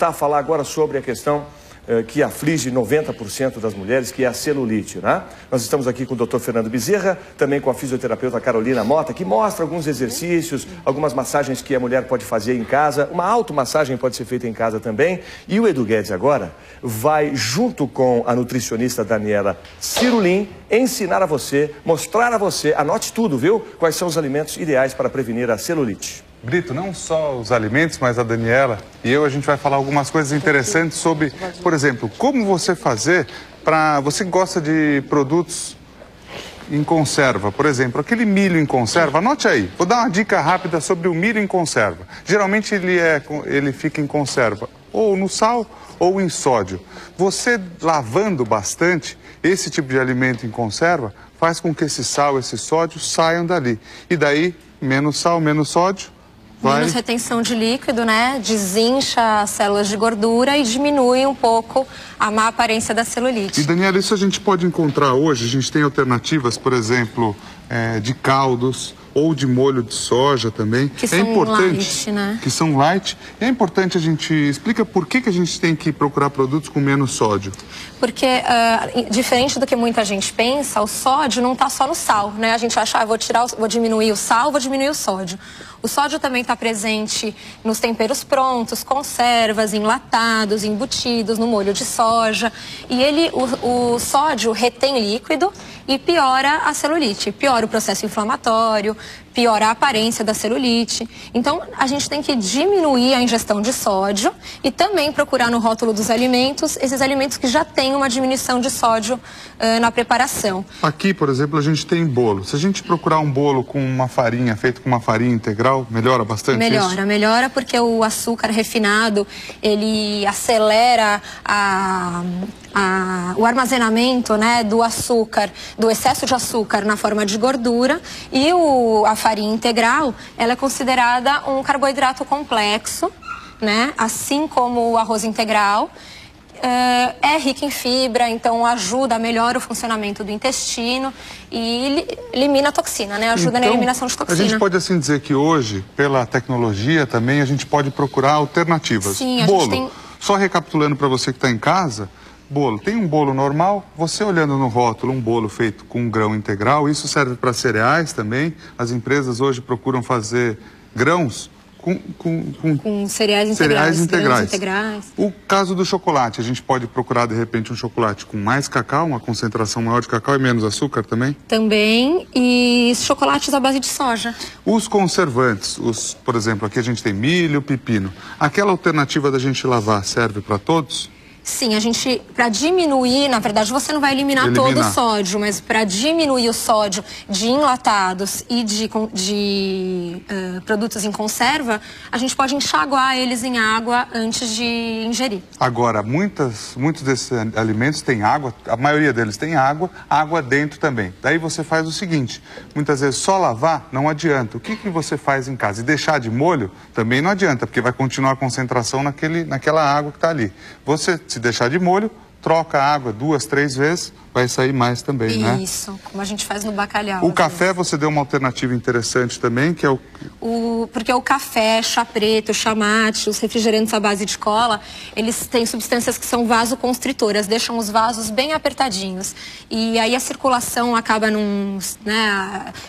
voltar a falar agora sobre a questão que aflige 90% das mulheres, que é a celulite, né? Nós estamos aqui com o Dr. Fernando Bezerra, também com a fisioterapeuta Carolina Mota, que mostra alguns exercícios, algumas massagens que a mulher pode fazer em casa, uma automassagem pode ser feita em casa também. E o Edu Guedes agora vai, junto com a nutricionista Daniela Cirulim, ensinar a você, mostrar a você, anote tudo, viu? Quais são os alimentos ideais para prevenir a celulite. Brito, não só os alimentos, mas a Daniela e eu, a gente vai falar algumas coisas interessantes sobre, por exemplo, como você fazer para... Você gosta de produtos em conserva, por exemplo, aquele milho em conserva, anote aí, vou dar uma dica rápida sobre o milho em conserva. Geralmente ele fica em conserva ou no sal ou em sódio. Você lavando bastante esse tipo de alimento em conserva faz com que esse sal, esse sódio saiam dali. E daí, menos sal, menos sódio, menos retenção de líquido, né? Desincha as células de gordura e diminui um pouco a má aparência da celulite. E, Daniela, isso a gente pode encontrar hoje. A gente tem alternativas, por exemplo, de caldos ou de molho de soja também. Que são light, né? Que são light. E é importante a gente... Explica por que a gente tem que procurar produtos com menos sódio. Porque, diferente do que muita gente pensa, o sódio não está só no sal, né? A gente acha, vou diminuir o sal, vou diminuir o sódio. O sódio também está presente nos temperos prontos, conservas, enlatados, embutidos, no molho de soja. E o sódio retém líquido e piora a celulite, piora o processo inflamatório, piora a aparência da celulite. Então, a gente tem que diminuir a ingestão de sódio e também procurar no rótulo dos alimentos, esses alimentos que já têm uma diminuição de sódio na preparação. Aqui, por exemplo, a gente tem bolo. Se a gente procurar um bolo com uma farinha, feito com uma farinha integral, melhora bastante isso? Melhora porque o açúcar refinado, ele acelera o armazenamento, né, do açúcar, do excesso de açúcar na forma de gordura, e a farinha integral, ela é considerada um carboidrato complexo, né, assim como o arroz integral. É rica em fibra, então melhora o funcionamento do intestino e elimina a toxina, né? Ajuda na eliminação de toxina. A gente pode assim dizer que hoje, pela tecnologia também, a gente pode procurar alternativas. Sim, bolo. Gente tem... Só recapitulando para você que está em casa, bolo. Tem um bolo normal, você olhando no rótulo, um bolo feito com um grão integral, isso serve para cereais também. As empresas hoje procuram fazer grãos com cereais integrais. O caso do chocolate, a gente pode procurar de repente um chocolate com mais cacau, uma concentração maior de cacau e menos açúcar também? Também, e chocolates à base de soja. Os conservantes, por exemplo, aqui a gente tem milho, pepino. Aquela alternativa da gente lavar serve para todos? Sim, para diminuir, na verdade você não vai eliminar todo o sódio, mas para diminuir o sódio de enlatados e de produtos em conserva, a gente pode enxaguar eles em água antes de ingerir. Agora, muitos desses alimentos têm água, a maioria deles tem água dentro também. Daí você faz o seguinte, muitas vezes só lavar não adianta. O que você faz em casa? E deixar de molho também não adianta, porque vai continuar a concentração naquela água que está ali. Você, se deixar de molho, troca a água 2, 3 vezes, vai sair mais também, né? Isso, como a gente faz no bacalhau. O café, você deu uma alternativa interessante também, que é porque o café, chá preto, chá mate, os refrigerantes à base de cola, eles têm substâncias que são vasoconstritoras, deixam os vasos bem apertadinhos. E aí a circulação acaba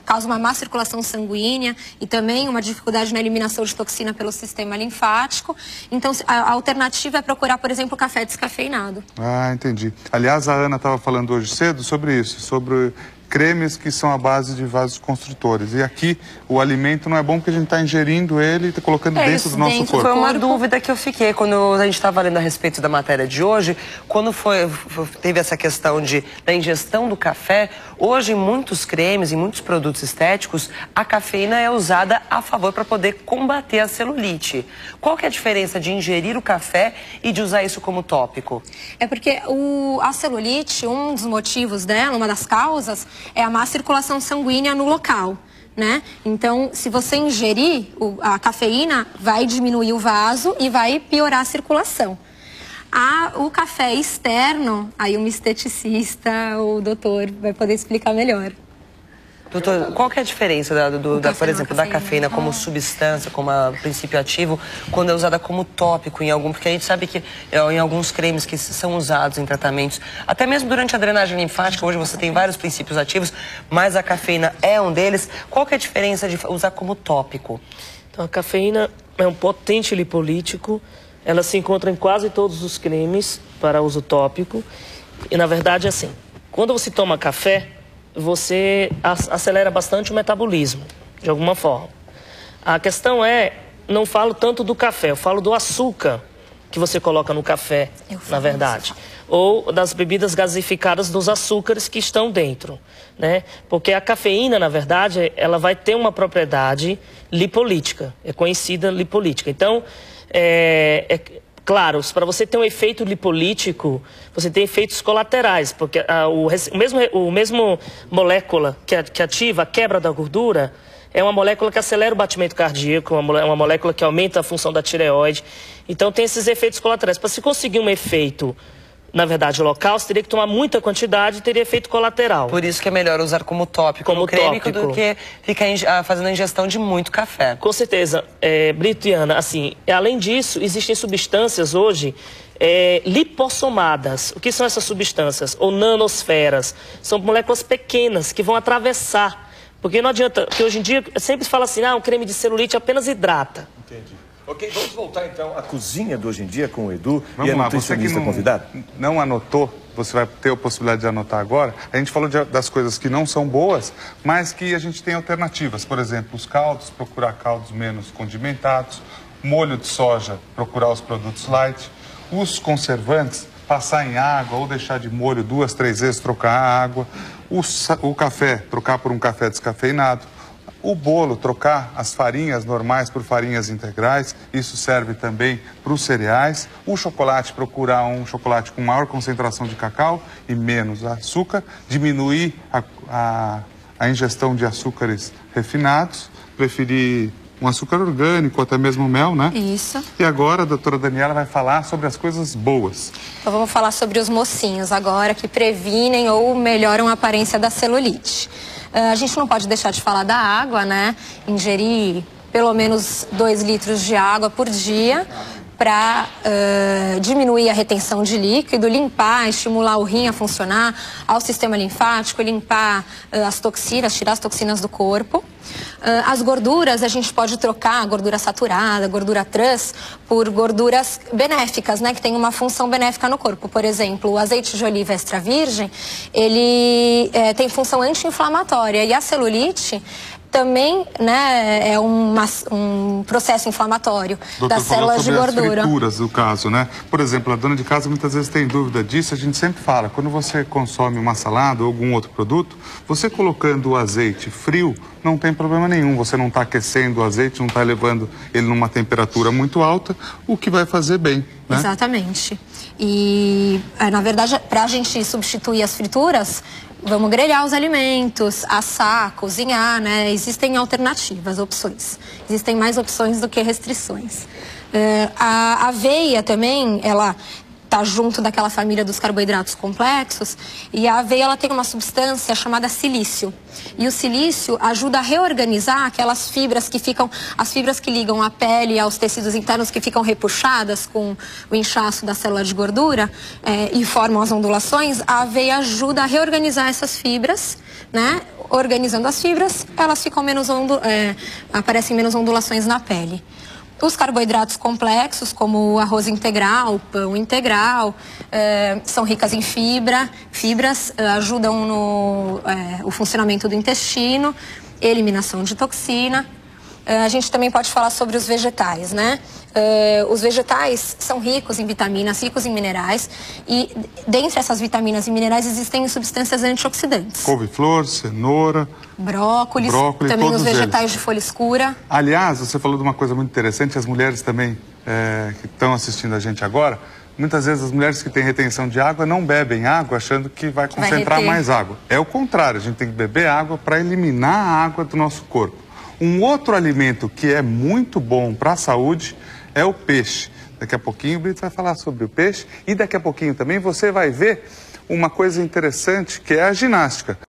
causa uma má circulação sanguínea e também uma dificuldade na eliminação de toxina pelo sistema linfático. Então, a alternativa é procurar, por exemplo, café descafeinado. Ah, entendi. Aliás, a Ana estava falando hoje cedo sobre isso, sobre cremes que são à base de vasoconstritores. E aqui o alimento não é bom porque a gente está ingerindo ele e está colocando dentro do nosso corpo. Foi uma dúvida que eu fiquei quando a gente estava lendo a respeito da matéria de hoje, quando teve essa questão da ingestão do café. Hoje, em muitos cremes, em muitos produtos estéticos, a cafeína é usada a favor para poder combater a celulite. Qual que é a diferença de ingerir o café e de usar isso como tópico? É porque a celulite, um dos motivos dela, uma das causas, é a má circulação sanguínea no local, né? Então, se você ingerir a cafeína, vai diminuir o vaso e vai piorar a circulação. O café externo, aí um esteticista, o doutor vai poder explicar melhor. Doutor, qual que é a diferença, por exemplo, da cafeína como substância, como princípio ativo, quando é usada como tópico em algum... Porque a gente sabe que em alguns cremes que são usados em tratamentos, até mesmo durante a drenagem linfática, hoje você tem vários princípios ativos, mas a cafeína é um deles. Qual que é a diferença de usar como tópico? Então, a cafeína é um potente lipolítico, ela se encontra em quase todos os cremes para uso tópico. E, na verdade, assim, quando você toma café, você acelera bastante o metabolismo, de alguma forma. A questão é, não falo tanto do café, eu falo do açúcar que você coloca no café, na verdade. Ou das bebidas gasificadas dos açúcares que estão dentro, né? Porque a cafeína, na verdade, ela vai ter uma propriedade lipolítica, é conhecida lipolítica. Então, claro, para você ter um efeito lipolítico, você tem efeitos colaterais, porque o mesmo molécula que ativa a quebra da gordura é uma molécula que acelera o batimento cardíaco, uma molécula que aumenta a função da tireoide. Então tem esses efeitos colaterais. Para se conseguir um efeito, na verdade, local, você teria que tomar muita quantidade e teria efeito colateral. Por isso que é melhor usar como tópico no creme do que ficar fazendo a ingestão de muito café. Com certeza. Brito e Ana, assim, além disso, existem substâncias hoje lipossomadas. O que são essas substâncias? Ou nanosferas. São moléculas pequenas que vão atravessar. Porque não adianta, porque hoje em dia sempre se fala assim, um creme de celulite apenas hidrata. Entendi. Ok, vamos voltar então à cozinha de hoje em dia com o Edu e a nutricionista convidada. Não anotou, você vai ter a possibilidade de anotar agora. A gente falou das coisas que não são boas, mas que a gente tem alternativas. Por exemplo, os caldos, procurar caldos menos condimentados. Molho de soja, procurar os produtos light. Os conservantes, passar em água ou deixar de molho 2, 3 vezes, trocar a água. O café, trocar por um café descafeinado. O bolo, trocar as farinhas normais por farinhas integrais, isso serve também para os cereais. O chocolate, procurar um chocolate com maior concentração de cacau e menos açúcar. Diminuir a ingestão de açúcares refinados, preferir um açúcar orgânico, até mesmo mel, né? Isso. E agora a doutora Daniela vai falar sobre as coisas boas. Então vamos falar sobre os mocinhos agora, que previnem ou melhoram a aparência da celulite. A gente não pode deixar de falar da água, né? Ingerir pelo menos 2 litros de água por dia para diminuir a retenção de líquido, limpar, estimular o rim a funcionar, ao sistema linfático, limpar as toxinas, tirar as toxinas do corpo. As gorduras, a gente pode trocar a gordura saturada, gordura trans, por gorduras benéficas, né, que tem uma função benéfica no corpo. Por exemplo, o azeite de oliva extra virgem, ele tem função anti-inflamatória, e a celulite também, né, é um processo inflamatório das células de gordura. As frituras do caso, né? Por exemplo, a dona de casa muitas vezes tem dúvida disso. A gente sempre fala, quando você consome uma salada ou algum outro produto, você colocando o azeite frio, não tem problema nenhum. Você não está aquecendo o azeite, não está levando ele numa temperatura muito alta, o que vai fazer bem, né? Exatamente. E, na verdade, para a gente substituir as frituras, vamos grelhar os alimentos, assar, cozinhar, né? Existem alternativas, opções. Existem mais opções do que restrições. A aveia também, ela está junto daquela família dos carboidratos complexos, e a aveia ela tem uma substância chamada silício. E o silício ajuda a reorganizar aquelas fibras que ficam, as fibras que ligam a pele aos tecidos internos que ficam repuxadas com o inchaço da célula de gordura e formam as ondulações. A aveia ajuda a reorganizar essas fibras, né? Organizando as fibras, elas ficam aparecem menos ondulações na pele. Os carboidratos complexos, como o arroz integral, o pão integral, são ricas em fibras, ajudam no o funcionamento do intestino, eliminação de toxina. A gente também pode falar sobre os vegetais, né? Os vegetais são ricos em vitaminas, ricos em minerais, e dentre essas vitaminas e minerais existem substâncias antioxidantes. Couve-flor, cenoura, brócolis, também os vegetais de folha escura. Aliás, você falou de uma coisa muito interessante, as mulheres também que estão assistindo a gente agora, muitas vezes as mulheres que têm retenção de água não bebem água achando que vai concentrar mais água. É o contrário, a gente tem que beber água para eliminar a água do nosso corpo. Um outro alimento que é muito bom para a saúde é o peixe. Daqui a pouquinho o Brito vai falar sobre o peixe e daqui a pouquinho também você vai ver uma coisa interessante que é a ginástica.